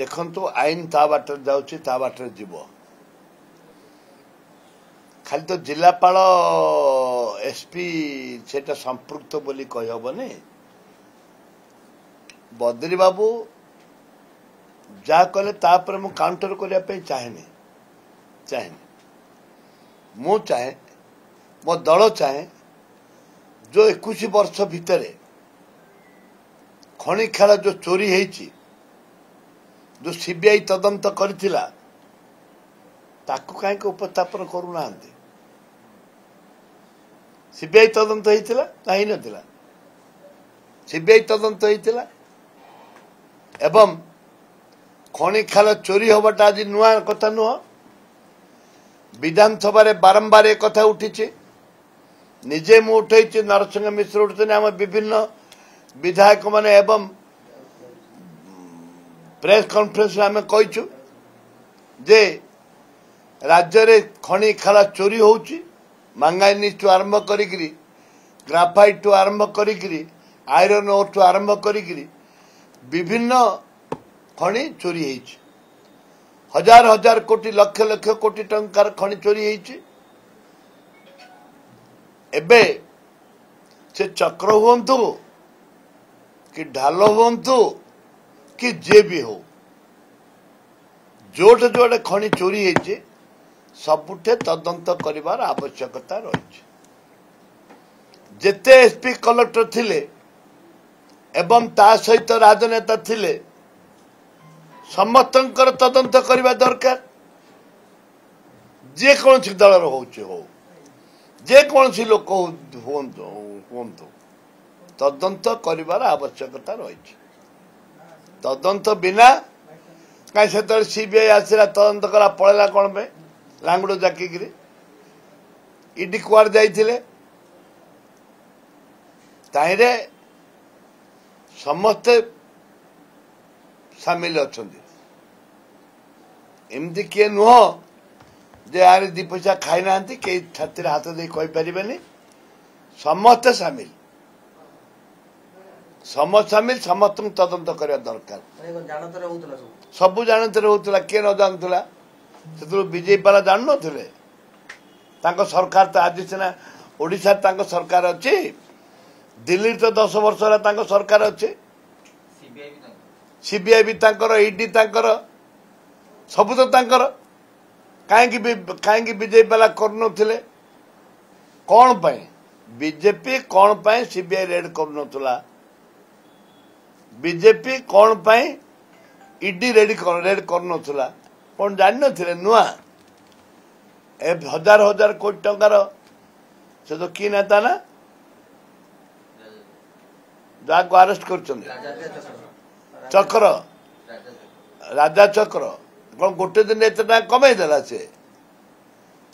देखंतु आईन ता बाटर जाउची ता बाटर जीव खाली तो जिलापाल एसपी सेटा संपृक्त बोली कहबनी बद्री बाबू जा कले तापर मु काउंटर करने चाहे मु चाहे मो दल चाहे जो 21 वर्ष भितर खणी खेल जो चोरी है जो सीबीआई तदंत करथिला ताकू कहीं उपस्थापन करूना सीबीआई तदंत होइतिला नहीं नथिला सीबीआई तदंत होइतिला एवं खणी खेल चोरी हबाटा आज नुआ कथा नुह विधानसभा बारंबार एक कथा उठी निजे मु उठे नरसिंह मिश्र उठते आम विभिन्न विधायक माने एवं प्रेस कॉन्फ्रेंस आम कहीचु जे राज्य रे खणी खेल चोरी होउची मांगानीज टू आरंभ करी ग्राफाइट टू आरंभ करी आयरन ओर टू आरंभ करी विभिन्न खणी चोरी होइची हजार हजार कोटी लक्ष लक्ष कोटी टंकार खणी चोरी होइची एबे से चक्र हुंतु कि ढाल हुंतु कि जे भी हो जोटे जोटे खणी चोरी होइची सबुठे तदंत करिवार आवश्यकता रही जेते एसपी कलेक्टर थिले एवं ता सहित राजनेता थिले समस्तंकर तदंत करबा दरकार जे कौन दलर हो जे कौन लोक हूँ तदंत करिवार आवश्यकता रही तदंत बिना कहीं से सीबीआई आसला तदंत करा पड़ेला कौन पे लांगुड़ जाकिक इडी कुआर जाइथिले ताहिरे समस्ते सामिल अच्छा एमती किए नुह जे यार दी पैसा खाई ना कई छाती हाथ दे कहीपर समस्ते सामिल समस्त तदंत करने दरकार सबू जानते होता किए न जानूला से बीजेपी वाला जान नुले सरकार तो आज सीना ओडिशा सरकार अच्छी दिल्ली तो 10 वर्ष है सरकार अच्छे सीबीआई भी ईडी सब तो कहीं बीजेपी वाला कर कौन पाई बीजेपी कौन पाई सीबीआई रेड कर बीजेपी कौन पाई ईडी रेड कर कौन जान नुआ हजार हजार कोटी टंकार से तो कि नेता ना जहाँ को अरेस्ट कर चक्र राजा चक्र कौन गोटे दिन एत कमाई देला से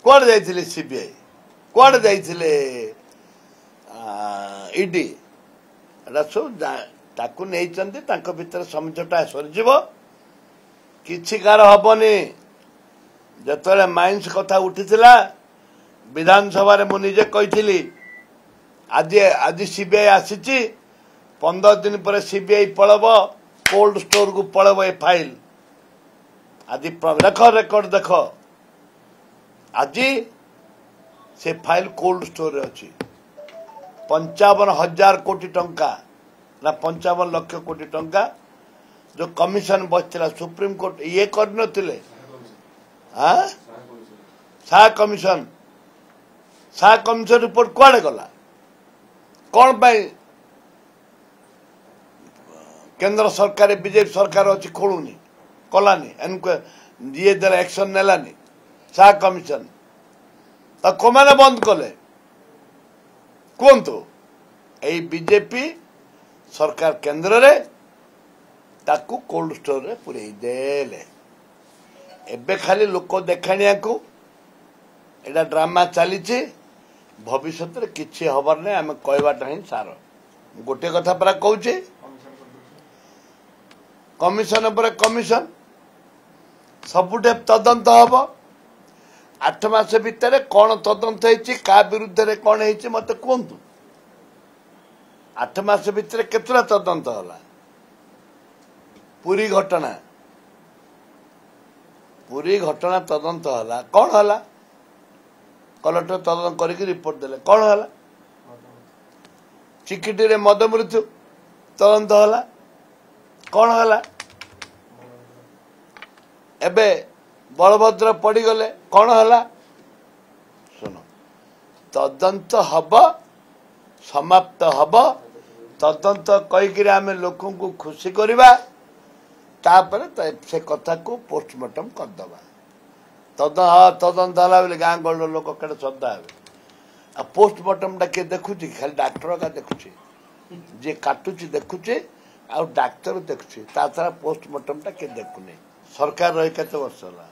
कौन जाइए सीबीआई कौन जाइए ईडी सब ताकू नहीं भितर समझौता सरीज किसी कार हबनी जो माइंस कथा उठीला विधानसभा मुझे कही आज सीबीआई आसी 15 दिन पर सीबीआई पड़ब कोल्ड स्टोर को पड़ब ए फाइल आज देख रेकर्ड देख आज से फाइल कोल्ड स्टोर अच्छी 55,000 कोटी टंका ना 55 लाख कोटी टंका जो कमिशन बचला सुप्रीम कोर्ट ये कर हाँ सा कमिशन रिपोर्ट कुआड़े गला कौन पाई केंद्र सरकार बीजेपी सरकार अच्छी खोलुनी कलानी ये द्वारा एक्शन नेलानी सा कमिशन कमाने बंद कले कहतु यही बीजेपी सरकार केंद्र रे ताकू कोल्ड स्टोर रे पुरे देले एबे खाली लोक देखाणिया को एटा ड्रामा चली भविष्य में किसी हबार नहीं आम कहवाटा ही सार गोटे कथा परा कहूचे कमिशन पर कमिशन सबुठे तदंत हम 8 मास भितर कौन तदंत का विरुद्ध रे कौन है मत कहतु 8 मास भितर केतला तदंत होला पूरी घटना पूरी घटना तदंत होला कौन होला कलेक्टर तदंत करके रिपोर्ट देले कौन होला चिकिटी रे मद मृत्यु तदंत होला कौन होला एबे बलभद्र पड़गले कौन होला सुन तदंत हब समाप्त हब तदंत कहीकि आम लोक खुशी करवा तापर से कथा को पोस्टमार्टम करदबा तदंत होला बोले गाँ गहल लोक कड़े श्रद्धा हे आ पोस्टमार्टम किए देखुची खाली डाक्टर का देखुची जे काटुची देखुची आ डाक्तर देखुची ता छड़ा पोस्टमार्टम किए देखुनी सरकार रही केते वर्ष होला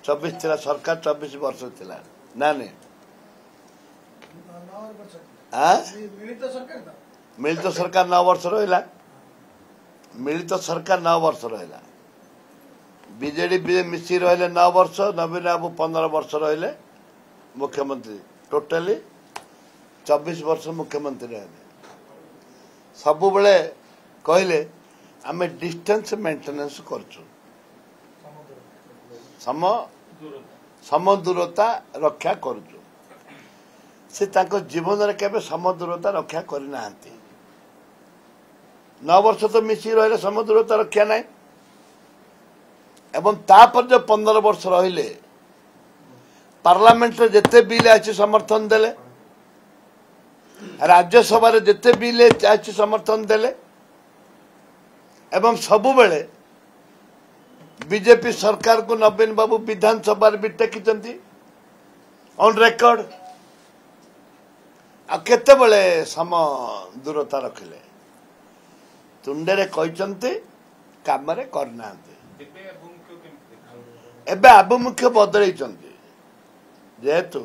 24 थिला सरकार 24 वर्ष थिला ना नहीं मिलित सरकार 9 वर्ष रहा मिलित सरकार 9 वर्ष रहा बीजेडी मिसी रहे 9 वर्ष नवीन बाबू 15 वर्ष रहे मुख्यमंत्री टोटाली 24 वर्ष मुख्यमंत्री रहे सबु बेले कहले आम डिस्टेंस मेंटेनेंस करछु सम दूरता रक्षा करछु से ताको जीवन रे केबे सम दूरता रक्षा करि नांती 9 वर्ष तो मिसी रहे सम दूरता रक्षा नहीं एवं तापर जो 15 वर्ष रहिले पार्लियामेंट रे जेते बिल आछि समर्थन देले राज्यसभा रे जेते बिल आछि समर्थन देले एवं सबु बेले बीजेपी सरकार को नवीन बाबू विधानसभा भी टेकिचंती ऑन रिकॉर्ड आ केते बेले सम दूरता रखिले तुंडे कहते काम करना एबे आभिमुख्य बदल जेहेतु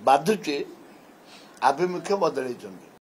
बाधुची आभिमुख्य बदल